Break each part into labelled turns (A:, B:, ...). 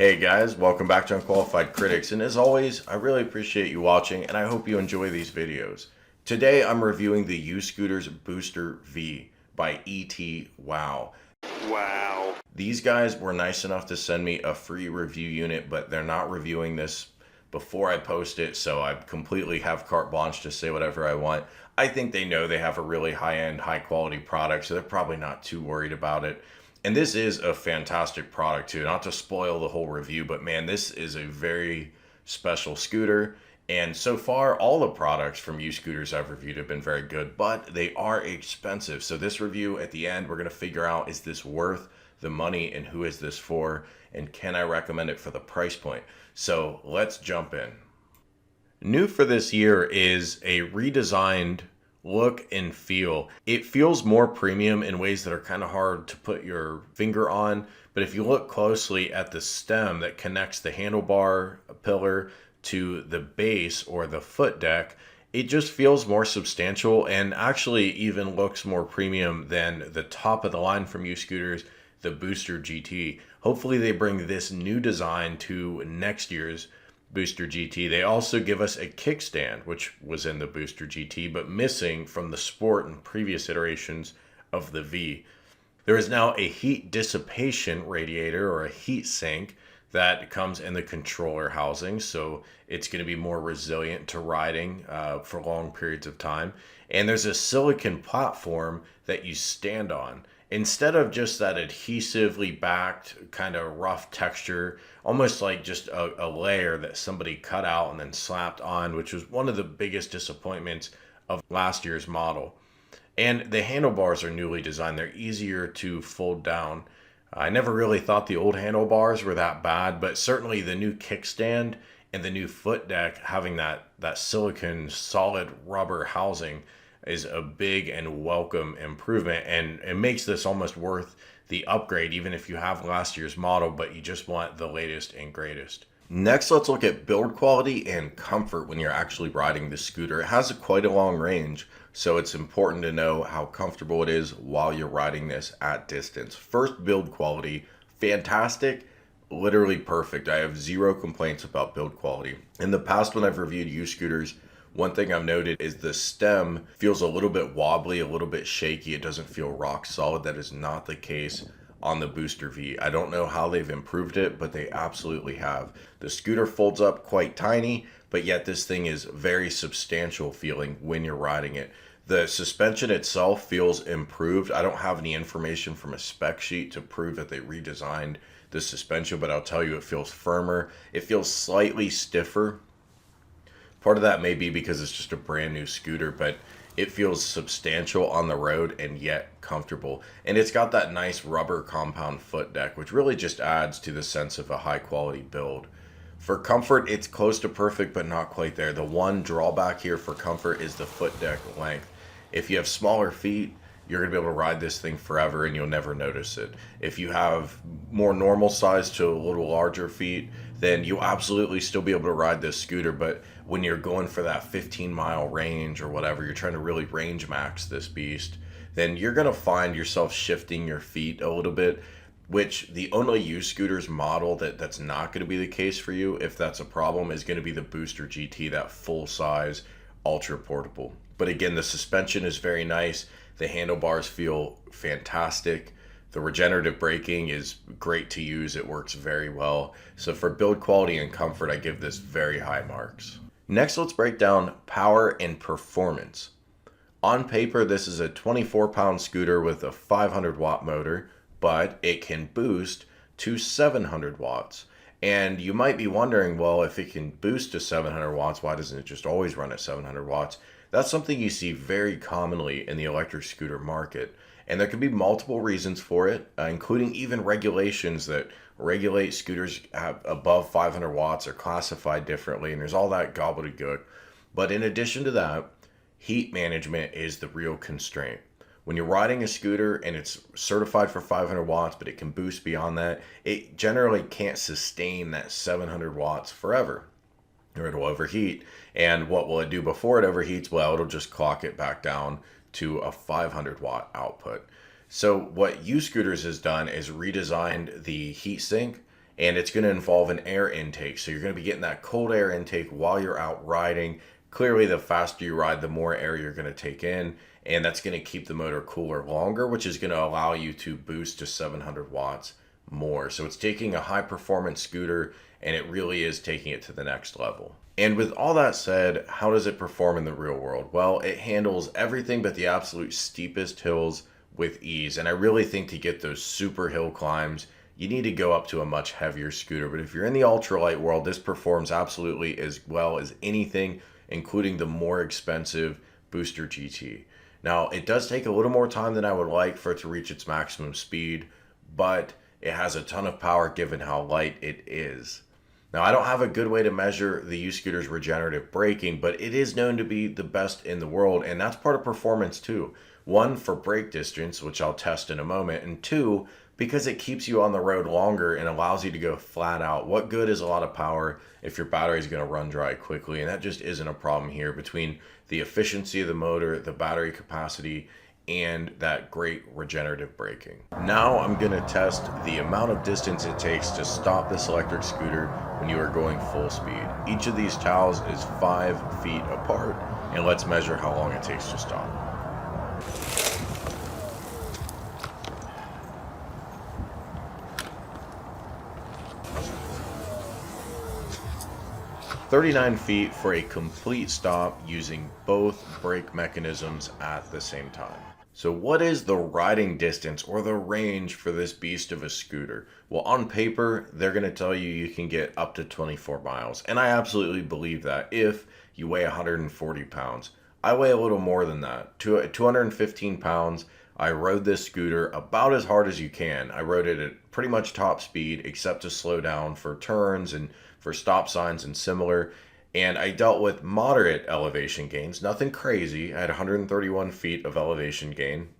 A: Hey guys, welcome back to Unqualified Critics, and as always, I really appreciate you watching and I hope you enjoy these videos. Today I'm reviewing the UScooters Booster V by ETWOW. Wow. These guys were nice enough to send me a free review unit, but they're not reviewing this before I post it, so I completely have carte blanche to say whatever I want. I think they know they have a really high-end, high-quality product, so they're probably not too worried about it. And this is a fantastic product too. Not to spoil the whole review, but man, this is a very special scooter. And so far, all the products from UScooters I've reviewed have been very good, but they are expensive. So this review at the end, we're going to figure out, is this worth the money and who is this for? And can I recommend it for the price point? So let's jump in. New for this year is a redesigned look and feel. It feels more premium in ways that are kind of hard to put your finger on, but if you look closely at the stem that connects the handlebar pillar to the base or the foot deck, it just feels more substantial and actually even looks more premium than the top of the line from UScooters, the Booster GT. Hopefully they bring this new design to next year's Booster GT. They also give us a kickstand, which was in the Booster GT, but missing from the Sport and previous iterations of the V. There is now a heat dissipation radiator or a heat sink that comes in the controller housing, so it's going to be more resilient to riding for long periods of time. And there's a silicone platform that you stand on. Instead of just that adhesively backed kind of rough texture, almost like just a layer that somebody cut out and then slapped on, which was one of the biggest disappointments of last year's model. And the handlebars are newly designed. They're easier to fold down. I never really thought the old handlebars were that bad, but certainly the new kickstand and the new foot deck having that silicone solid rubber housing is a big and welcome improvement, and it makes this almost worth the upgrade even if you have last year's model but you just want the latest and greatest. Next, let's look at build quality and comfort when you're actually riding the scooter. It has quite a long range, so it's important to know how comfortable it is while you're riding this at distance. First, build quality, fantastic, literally perfect. I have zero complaints about build quality. In the past when I've reviewed UScooters, one thing I've noted is the stem feels a little bit wobbly, a little bit shaky. It doesn't feel rock solid. That is not the case on the Booster V. I don't know how they've improved it, but they absolutely have. The scooter folds up quite tiny, but yet this thing is very substantial feeling when you're riding it. The suspension itself feels improved. I don't have any information from a spec sheet to prove that they redesigned the suspension, but I'll tell you it feels firmer. It feels slightly stiffer. Part of that may be because it's just a brand new scooter, but it feels substantial on the road and yet comfortable. And it's got that nice rubber compound foot deck, which really just adds to the sense of a high quality build. For comfort, it's close to perfect, but not quite there. The one drawback here for comfort is the foot deck length. If you have smaller feet, you're going to be able to ride this thing forever and you'll never notice it. If you have more normal size to a little larger feet, then you'll absolutely still be able to ride this scooter. But when you're going for that 15-mile range or whatever, you're trying to really range max this beast, then you're going to find yourself shifting your feet a little bit, which the only UScooters model that's not going to be the case for you, if that's a problem, is going to be the Booster GT, that full-size ultra portable. But again, the suspension is very nice. The handlebars feel fantastic. The regenerative braking is great to use. It works very well. So for build quality and comfort, I give this very high marks. Next, let's break down power and performance. On paper, this is a 24-pound scooter with a 500-watt motor, but it can boost to 700 watts. And you might be wondering, well, if it can boost to 700 watts, why doesn't it just always run at 700 watts? That's something you see very commonly in the electric scooter market. And there could be multiple reasons for it, including even regulations that regulate scooters above 500 watts are classified differently, and there's all that gobbledygook. But in addition to that, heat management is the real constraint. When you're riding a scooter and it's certified for 500 watts, but it can boost beyond that, it generally can't sustain that 700 watts forever, or it'll overheat. And what will it do before it overheats? Well, it'll just clock it back down to a 500 watt output. So what UScooters has done is redesigned the heat sink and it's going to involve an air intake. So you're going to be getting that cold air intake while you're out riding. Clearly, the faster you ride, the more air you're going to take in, and that's going to keep the motor cooler longer, which is going to allow you to boost to 700 watts more. So it's taking a high performance scooter and it really is taking it to the next level. And with all that said, how does it perform in the real world? Well, it handles everything but the absolute steepest hills with ease. And I really think to get those super hill climbs, you need to go up to a much heavier scooter. But if you're in the ultralight world, this performs absolutely as well as anything, including the more expensive Booster GT. Now, it does take a little more time than I would like for it to reach its maximum speed, but it has a ton of power given how light it is. Now, I don't have a good way to measure the UScooter's regenerative braking, but it is known to be the best in the world, and that's part of performance too. One, for brake distance, which I'll test in a moment, and two, because it keeps you on the road longer and allows you to go flat out. What good is a lot of power if your battery is going to run dry quickly? And that just isn't a problem here between the efficiency of the motor, the battery capacity, and that great regenerative braking. Now I'm going to test the amount of distance it takes to stop this electric scooter when you are going full speed. Each of these towels is 5 feet apart, and let's measure how long it takes to stop. "39 feet for a complete stop using both brake mechanisms at the same time." So what is the riding distance or the range for this beast of a scooter? Well, on paper, they're going to tell you you can get up to 24 miles. And I absolutely believe that if you weigh 140 pounds. I weigh a little more than that. 215 pounds. I rode this scooter about as hard as you can. I rode it at pretty much top speed, except to slow down for turns and for stop signs and similar. And I dealt with moderate elevation gains, nothing crazy. I had 131 feet of elevation gain.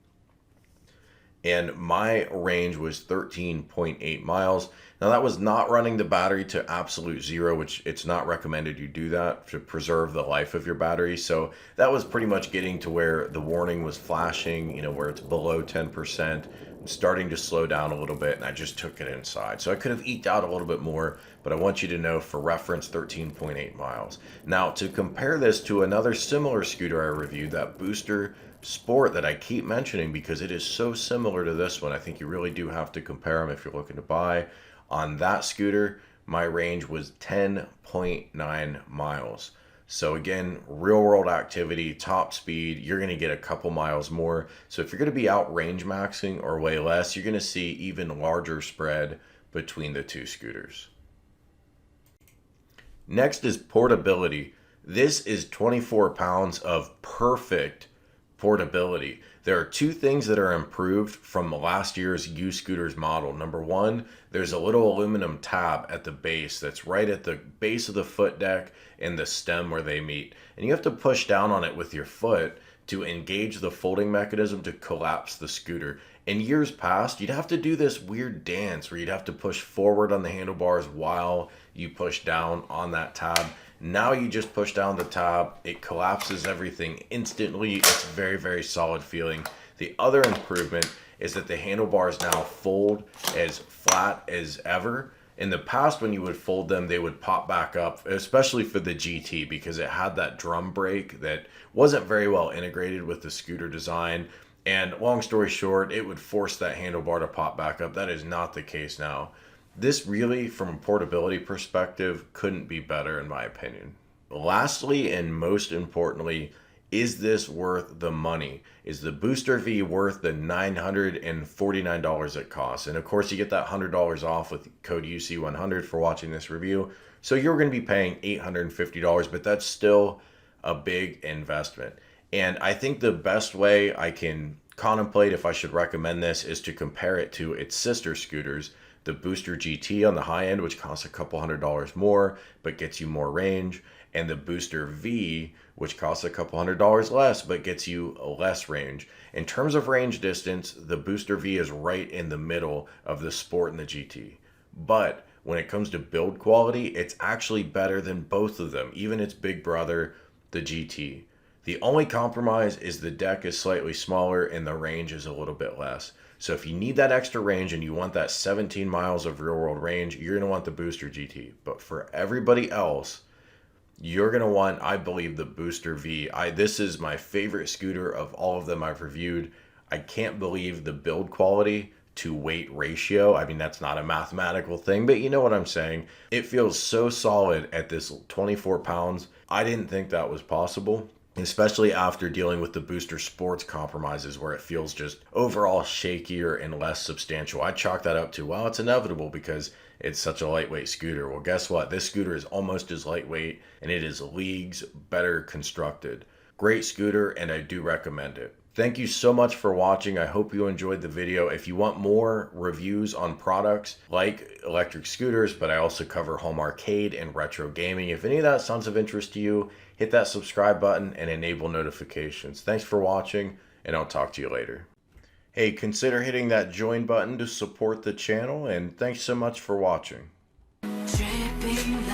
A: And my range was 13.8 miles. Now, that was not running the battery to absolute zero, which it's not recommended you do that to preserve the life of your battery. So that was pretty much getting to where the warning was flashing, where it's below 10%, starting to slow down a little bit, and I just took it inside. So I could have eked out a little bit more, but I want you to know for reference 13.8 miles. Now, to compare this to another similar scooter I reviewed, that Booster Sport that I keep mentioning because it is so similar to this one. I think you really do have to compare them if you're looking to buy. On that scooter, my range was 10.9 miles. So again, real world activity, top speed, you're going to get a couple miles more. So if you're going to be out range maxing or way less, you're going to see even larger spread between the two scooters. Next is portability. This is 24 pounds of perfect portability. There are two things that are improved from last year's UScooters model. Number one, there's a little aluminum tab at the base that's right at the base of the foot deck and the stem where they meet. And you have to push down on it with your foot to engage the folding mechanism to collapse the scooter. In years past, you'd have to do this weird dance where you'd have to push forward on the handlebars while you push down on that tab. Now you just push down the tab, it collapses everything instantly. It's very, very solid feeling. The other improvement is that the handlebars now fold as flat as ever. In the past, when you would fold them, they would pop back up, especially for the GT, because it had that drum brake that wasn't very well integrated with the scooter design. And long story short, it would force that handlebar to pop back up. That is not the case now. This really, from a portability perspective, couldn't be better in my opinion. Lastly, and most importantly, is this worth the money? Is the Booster V worth the $949 it costs? And of course, you get that $100 off with code UC100 for watching this review. So you're going to be paying $850, but that's still a big investment. And I think the best way I can contemplate if I should recommend this is to compare it to its sister scooters, the Booster GT on the high end, which costs a couple $100 more, but gets you more range, and the Booster V, which costs a couple $100 less, but gets you less range. In terms of range distance, the Booster V is right in the middle of the Sport and the GT. But when it comes to build quality, it's actually better than both of them, even its big brother, the GT. The only compromise is the deck is slightly smaller and the range is a little bit less. So if you need that extra range and you want that 17 miles of real world range, you're going to want the Booster GT. But for everybody else, you're going to want, I believe, the Booster V. This is my favorite scooter of all of them I've reviewed. I can't believe the build quality to weight ratio. I mean, that's not a mathematical thing, but you know what I'm saying. It feels so solid at this 24 pounds. I didn't think that was possible, especially after dealing with the Booster Sports compromises where it feels just overall shakier and less substantial. I chalk that up to, well, it's inevitable because it's such a lightweight scooter. Well, guess what? This scooter is almost as lightweight and it is leagues better constructed. Great scooter, and I do recommend it. Thank you so much for watching. I hope you enjoyed the video. If you want more reviews on products like electric scooters, but I also cover home arcade and retro gaming, if any of that sounds of interest to you, hit that subscribe button and enable notifications. Thanks for watching, and I'll talk to you later. Hey, consider hitting that join button to support the channel, and thanks so much for watching.
B: Dripping